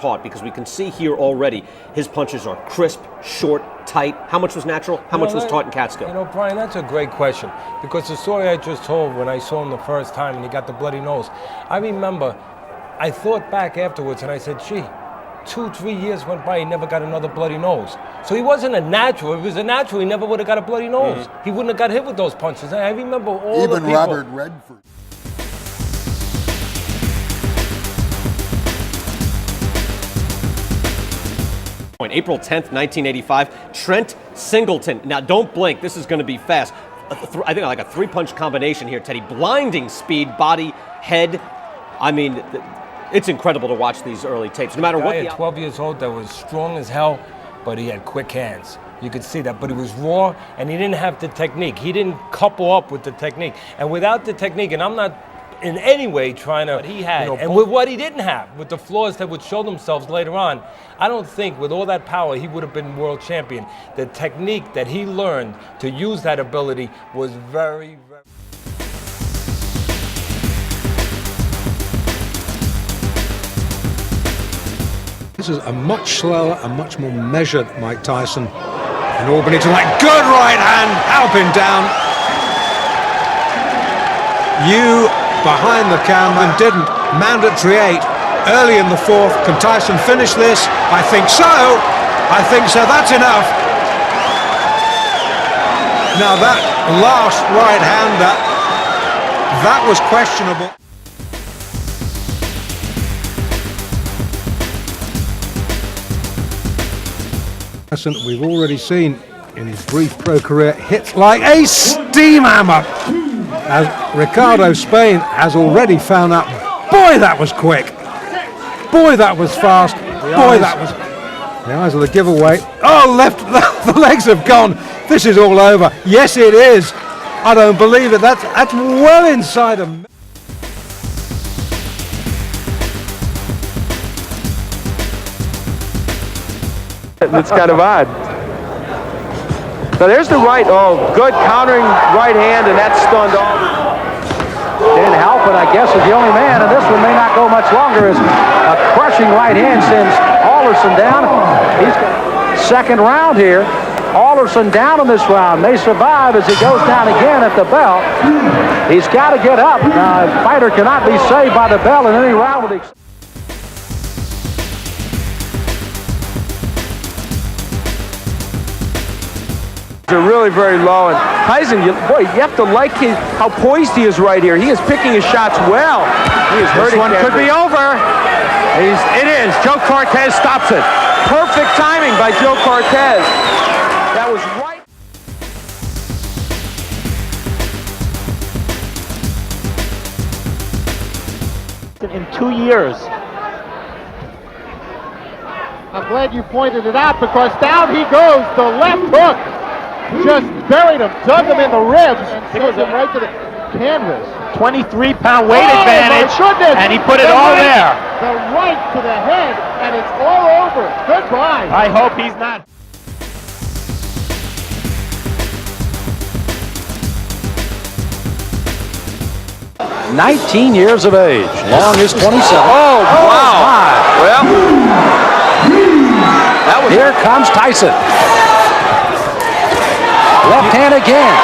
taught? Because we can see here already his punches are crisp, short, tight. How much was natural? How much was taught in Catskill? You know, Brian, that's a great question. Because the story I just told when I saw him the first time and he got the bloody nose, I remember I thought back afterwards and I said, gee, 2-3 years went by, he never got another bloody nose. So he wasn't a natural. If he was a natural, he never would have got a bloody nose. He wouldn't have got hit with those punches. I remember all the people. Even Robert Redford. April 10th, 1985, Trent Singleton. Now, don't blink. This is going to be fast. I think like a three-punch combination here, Teddy. Blinding speed, body, head. I mean, it's incredible to watch these early tapes. No matter what. At 12 years old, that was strong as hell, but he had quick hands. You could see that, but he was raw, and he didn't have the technique. He didn't couple up with the technique. And without the technique, and I'm not in any way trying to, he had, and with what he didn't have, with the flaws that would show themselves later on, I don't think with all that power he would have been world champion. The technique that he learned to use that ability was very, very... This is a much slower and much more measured Mike Tyson in Albany tonight. Good right hand, helping down. You behind the camera and didn't. Mandatory 8 early in the fourth. Can Tyson finish this? I think so. I think so. That's enough. Now that last right hander, that was questionable. We've already seen in his brief pro career hits like a steam hammer. As Ricardo Spain has already found out, boy, that was quick. Boy, that was fast. Boy, that was... The eyes are the giveaway. Oh, left, the legs have gone. This is all over. Yes, it is. I don't believe it. That's well inside him. It's kind of odd. So there's the right, good countering right hand, and that stunned all. Didn't help, but I guess is the only man, and this one may not go much longer as a crushing right hand sends Alderson down. He's second round here. Alderson down in this round. May survive as he goes down again at the bell. He's got to get up. Now, a fighter cannot be saved by the bell in any round with the... Are really very low, and Tyson, you have to like how poised he is right here. He is picking his shots well. He is hurting. This one could be over. It is. Joe Cortez stops it. Perfect timing by Joe Cortez. That was right. In 2 years. I'm glad you pointed it out because down he goes. The left hook. Just buried him, dug him in the ribs, and sent him right to the canvas. 23-pound weight advantage, and he put it all there. The right to the head, and it's all over. Goodbye. I hope he's not. "19 years of age, long is 27. Oh, wow. My. Well, that was... Here comes Tyson. Left hand again.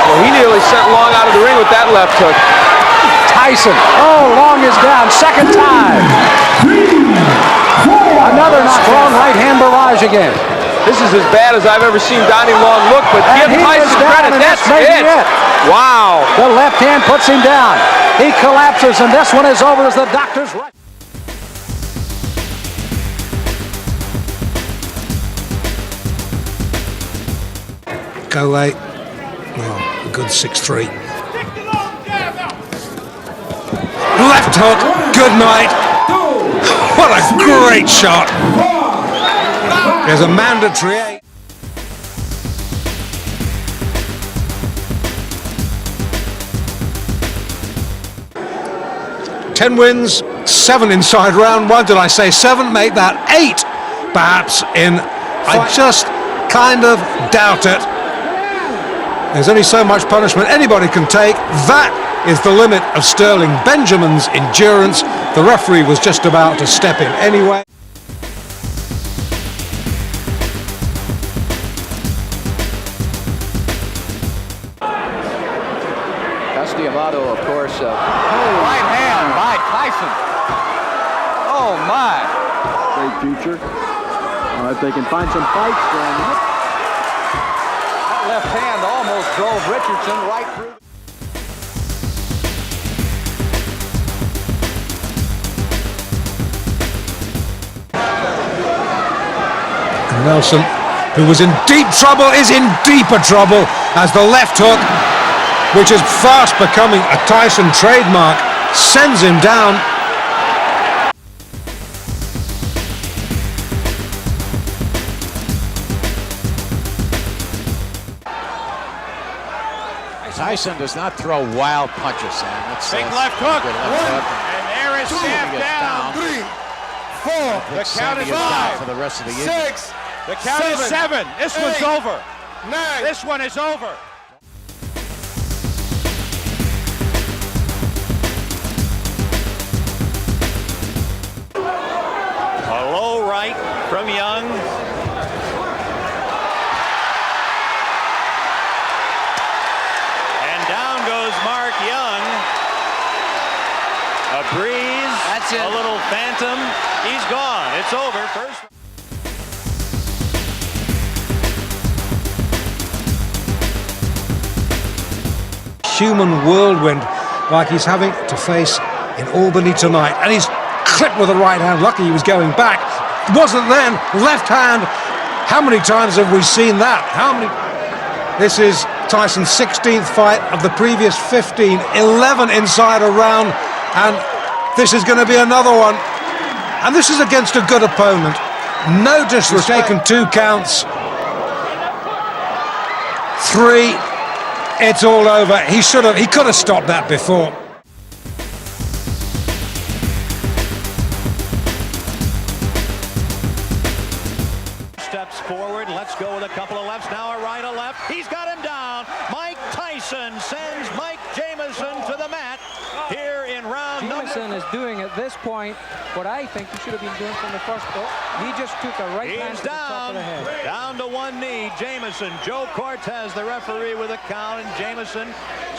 Well, he nearly sent Long out of the ring with that left hook. Tyson. Oh, Long is down. Second time. Another strong right hand barrage again. This is as bad as I've ever seen Donnie Long look, but give Tyson credit. That's it. Wow. The left hand puts him down. He collapses, and this one is over as the doctor's right. Go late. Oh, a good 6-3. Left hook. Good night. What a great shot. There's a mandatory 8. Ten wins, 7 inside round 1. Did I say 7? Make that 8, perhaps, in... I just kind of doubt it. There's only so much punishment anybody can take. That is the limit of Sterling Benjamin's endurance. The referee was just about to step in anyway. Amato, of course. Right hand by Tyson. Oh my! Great future. If they can find some fights, then That left hand almost drove Richardson right through. And Nelson, who was in deep trouble, is in deeper trouble as the left hook, which is fast becoming a Tyson trademark, sends him down. Tyson does not throw wild punches, Sam. Big left hook. And there is Sam down. 3, 4. The count is 5 for the rest of the 6. The count is 7. This one's over. 9. This one is over. A low right from Young. And down goes Mark Young. A breeze. That's it. A little phantom. He's gone. It's over. First. Human whirlwind like he's having to face in Albany tonight. And he's clipped with the right hand. Lucky he was going back. Wasn't then. Left hand. How many times have we seen that? How many? This is Tyson's 16th fight of the previous 15. 11 inside a round. And this is going to be another one. And this is against a good opponent. No disrespect. Taken 2 counts. 3. It's all over. He could have stopped that before. Steps forward. Let's go with a couple of lefts. Now a right, a left. He's got him down. Mike Tyson sends Mike Jamison to the mat here in round number. Jamison is doing at this point what I think he should have been doing from the first. He just took a right hand to the top of the head. Down to one knee, Jamison. Joe Cortez, the referee, with a count, and Jamison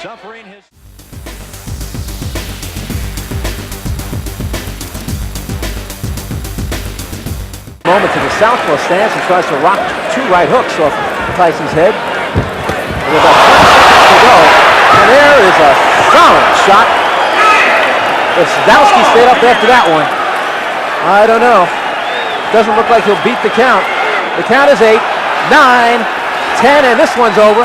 suffering his... Moment to the southpaw stance and tries to rock 2 right hooks off Tyson's head. With about 20 seconds to go, and there is a solid shot. If Sadowski stayed up after that one, I don't know. Doesn't look like he'll beat the count. The count is 8, 9, 10, and this one's over.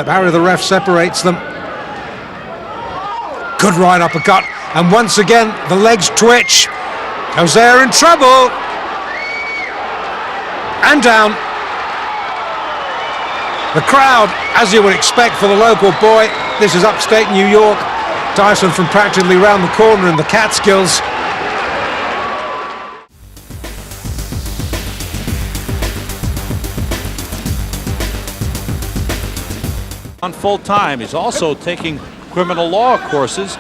Barry, the ref, separates them. Good right uppercut, and once again the legs twitch. Hosea in trouble, and down. The crowd, as you would expect for the local boy, this is upstate New York. Tyson from practically round the corner in the Catskills. On full time. He's also taking criminal law courses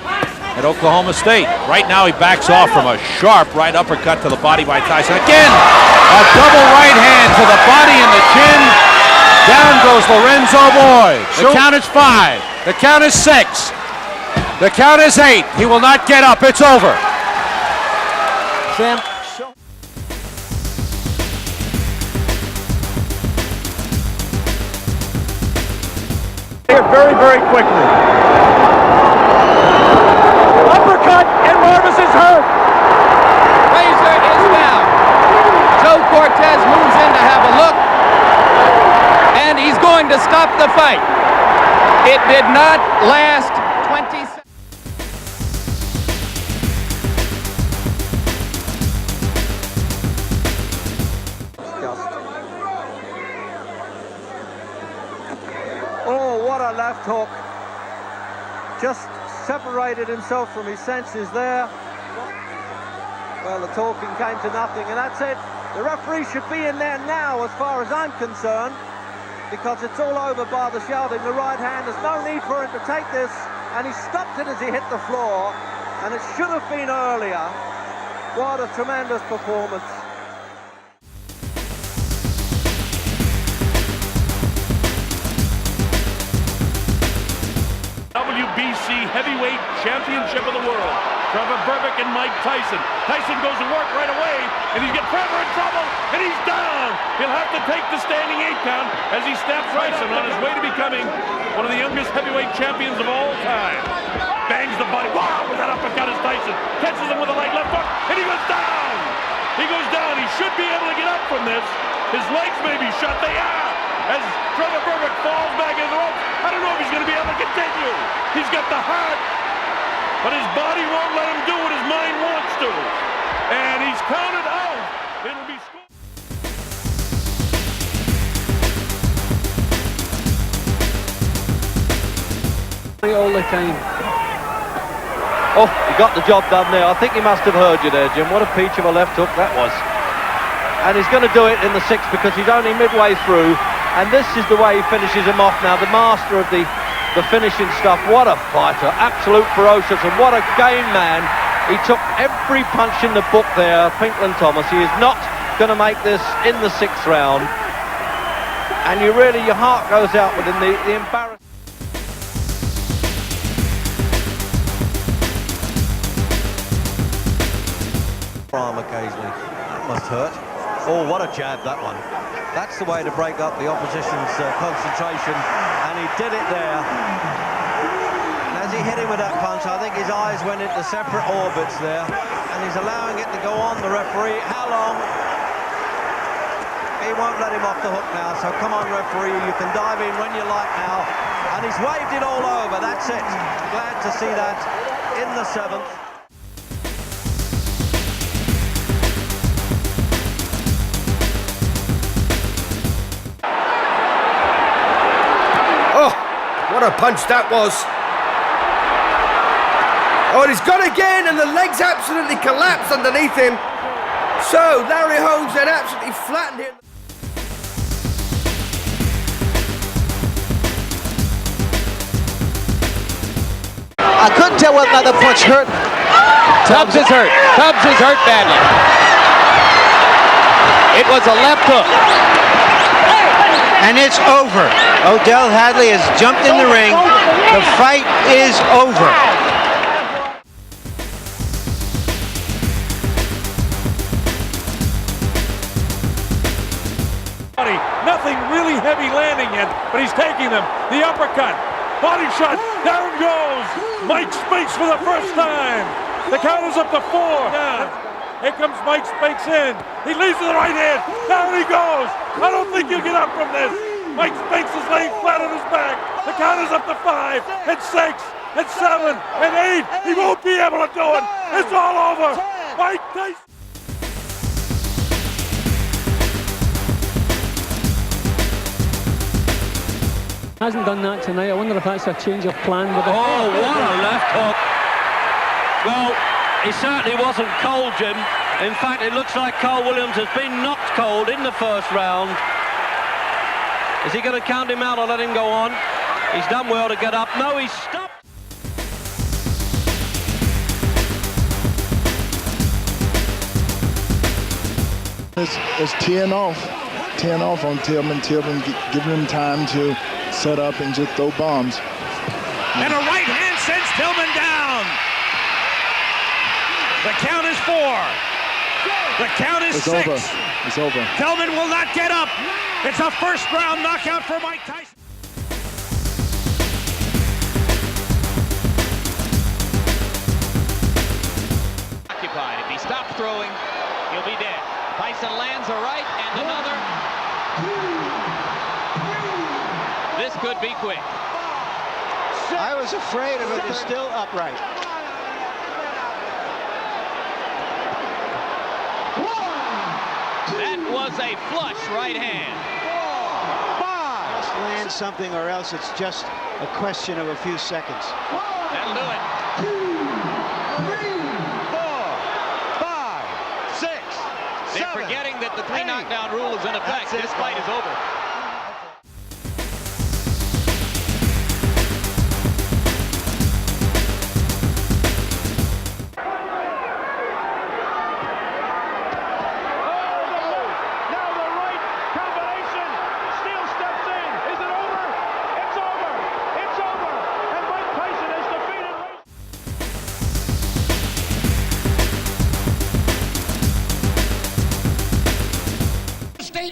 at Oklahoma State. Right now he backs off from a sharp right uppercut to the body by Tyson. Again, a double right hand to the body and the chin. Down goes Lorenzo Boyd. The count is 5. The count is 6. The count is 8. He will not get up. It's over. Sam. very, very quickly. Uppercut, and Marvis is hurt. Razor is down. Joe Cortez moves in to have a look. going to stop the fight. It did not last 20 seconds. Oh, what a left hook. Just separated himself from his senses there. Well, the talking came to nothing, and that's it. The referee should be in there now, as far as I'm concerned, because it's all over by the shouting. The right hand, there's no need for him to take this, and he stopped it as he hit the floor, and it should have been earlier. What a tremendous performance. WBC Heavyweight Championship of the World. Trevor Berbick and Mike Tyson. Tyson goes to work right away, and he's got Trevor in trouble, and he's down. He'll have to take the standing 8 count as he stabs Tyson on his way to becoming one of the youngest heavyweight champions of all time. Bangs the body. Wow, with that uppercut is Tyson. Catches him with a light left hook, and he goes down. He goes down. He should be able to get up from this. His legs may be shut. They are. As Trevor Berbick falls back in the ropes, I don't know if he's going to be able to continue. He's got the heart, but his body won't let him do what his mind wants to. And he's counted out. It'll be scored. All the time. Oh, he got the job done there. I think he must have heard you there, Jim. What a peach of a left hook that was. And he's going to do it in the 6th because he's only midway through. And this is the way he finishes him off now. The master of the finishing stuff. What a fighter. Absolute ferocious. And what a game man. He took every punch in the book there, Pinkland Thomas. He is not going to make this in the 6th round. And you really, your heart goes out with him. The embarrassment. Occasionally. That must hurt. Oh, what a jab, that one. That's the way to break up the opposition's concentration, and he did it there. And as he hit him with that punch, I think his eyes went into separate orbits there, and he's allowing it to go on, the referee. How long? He won't let him off the hook now, so come on, referee, you can dive in when you like now. And he's waved it all over, that's it. Glad to see that in the 7th. What a punch that was. Oh, and he's gone again, and the legs absolutely collapsed underneath him. So, Larry Holmes then absolutely flattened him. I couldn't tell whether another punch hurt. Tubbs is hurt. Tubbs is hurt badly. It was a left hook. And it's over. Odell Hadley has jumped in the ring. The fight is over. Nothing really heavy landing yet, but he's taking them. The uppercut. Body shot. Down goes. Mike Spinks for the first time. The count is up to 4. Down. Here comes Mike Spinks in. He leads to the right hand. Down he goes. I don't think he'll get up from this. Mike Spinks is laying flat on his back. The count is up to 5, and 6, and 7, and 8. He won't be able to do it. It's all over. Mike Tyson. Hasn't done that tonight. I wonder if that's a change of plan with it. Oh, what a left hook. Well, he certainly wasn't cold, Jim. In fact, it looks like Carl Williams has been knocked cold in the 1st round. Is he going to count him out or let him go on? He's done well to get up. No, he's stopped. It's teeing off on Tillman. Tillman giving him time to set up and just throw bombs. And a right hand sends Tillman down. The count is 4. The count is 6. Over. It's over. Tillman will not get up. It's a 1st round knockout for Mike Tyson. Occupied. If he stops throwing, he'll be dead. Tyson lands a right and another. could be quick. I was afraid of it. They're still upright. That was a flush right hand. Must land something or else it's just a question of a few seconds. That'll do it. 2, 3, 4, 5, 6, They're forgetting that the 3 knockdown rule is in effect. This fight is over.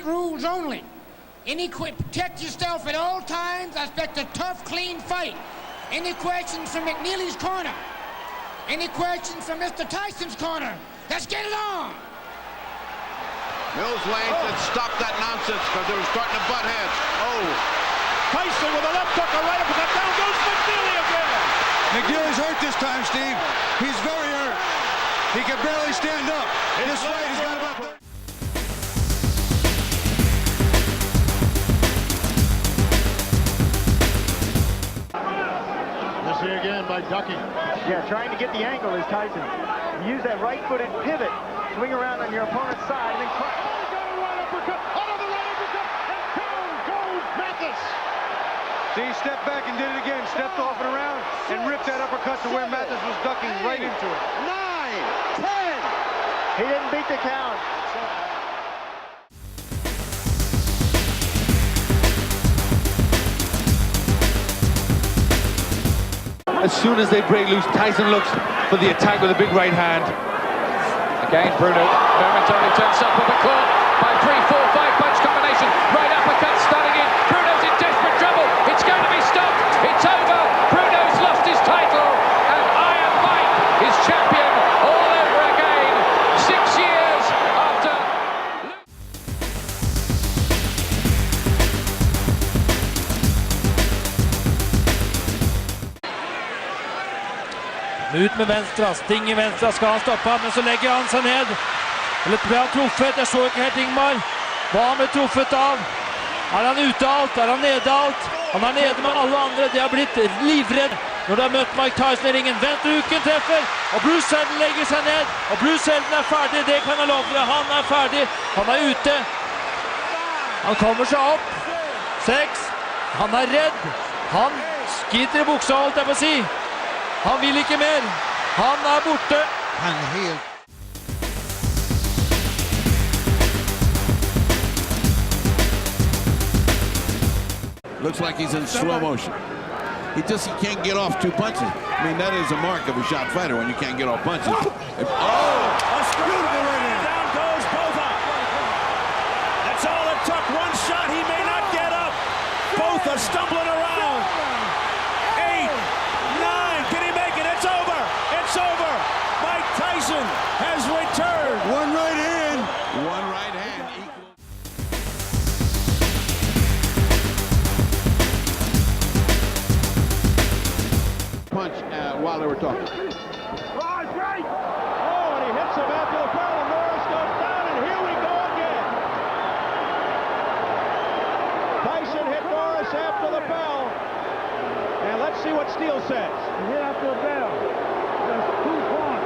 Rules only. Protect yourself at all times. I expect a tough, clean fight. Any questions from McNeely's corner? Any questions from Mr. Tyson's corner? Let's get it on. Mills Lane said stop that nonsense because they were starting to butt heads. Oh. Tyson with a left hook, a right uppercut. Down goes McNeely again. McNeely's hurt this time, Steve. He's very hurt. He can barely stand up. This fight has got about 30. Here again by ducking. Yeah, trying to get the angle is Tyson. Use that right-footed pivot, swing around on your opponent's side, and then crush. Right uppercut, another right uppercut, and down goes Mathis. See, he stepped back and did it again. Stepped off and around and ripped that uppercut to where Mathis was ducking right into it. 9, 10. He didn't beat the count. As soon as they break loose, Tyson looks for the attack with a big right hand. Again, Bruno momentarily turns up with a caught by 3-4-5 punch combination. Right uppercut starting in. Bruno's in desperate trouble. It's going to be stopped. It's over. Bruno's lost his title. And Iron Mike is champion all over again. 6 years after. Ut med venstra, sting i venstra, skal han stoppe han, men så legger han seg ned. Eller ble han truffet? Jeg så ikke helt Ingmar. Hva han ble truffet av? Er han ute alt? Er han nede alt? Han er nede med alle andre. De har blitt livredd når de har møtt Mike Tyson i ringen. Venstrehuken treffer, og Bruce Seldon legger seg ned. Og Bruce Seldon er ferdig, det kan jeg love deg. Han er ferdig, han er ute. Han kommer seg opp. 6. Han er redd. Han skiter i buksa, holdt jeg på å si. Han vil ikke mer. Han er borte. Han helt. Looks like he's in slow motion. He can't get off 2 punches. I mean, that is a mark of a shot fighter when you can't get off punches. Beautiful right hand. Down goes Botha. That's all it took. One shot. He may not get up. Botha stumbling around. 8, 9. Can he make it? It's over. It's over. Mike Tyson has returned. One right hand. One right hand. Punch while they were talking. Right. Oh, and he hits him after the bell, and Norris goes down, and here we go again. Tyson hit Norris after the bell. And let's see what Steele says. He hit after the bell. Just 2 points.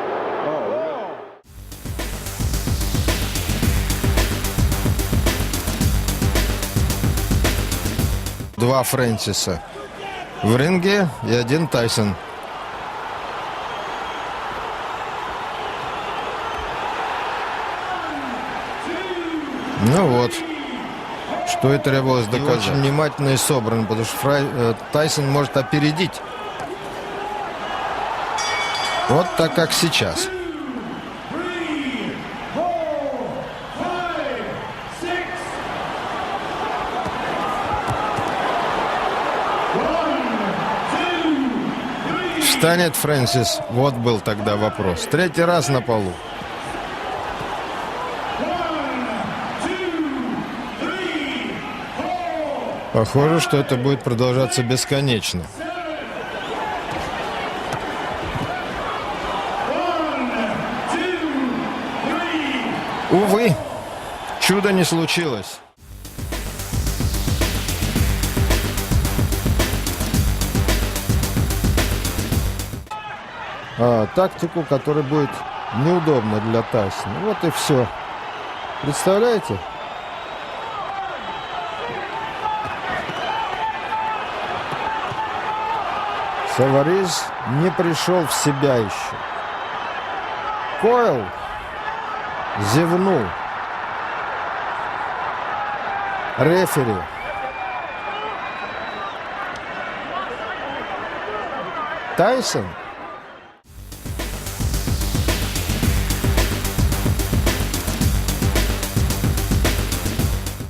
Два Фрэнсиса в ринге и один Тайсон. Ну вот, что и требовалось доказать. Очень внимательно и собран, потому что Тайсон может опередить. Вот так, как сейчас. Встанет Фрэнсис? Вот был тогда вопрос. 3-й раз на полу. Похоже, что это будет продолжаться бесконечно. Увы, чудо не случилось. Тактику, которая будет неудобна для Тайсона. Вот и все. Представляете? Саварез не пришел в себя еще. Койл зевнул. Рефери. Тайсон.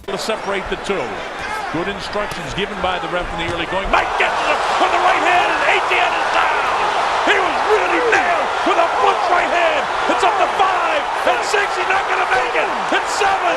To separate the two. Good instructions given by the ref in the early going. Mike gets it with the right hand, and ATN is down. He was really nailed with a Butch right hand. It's up to 5 and 6. He's not going to make it. It's 7.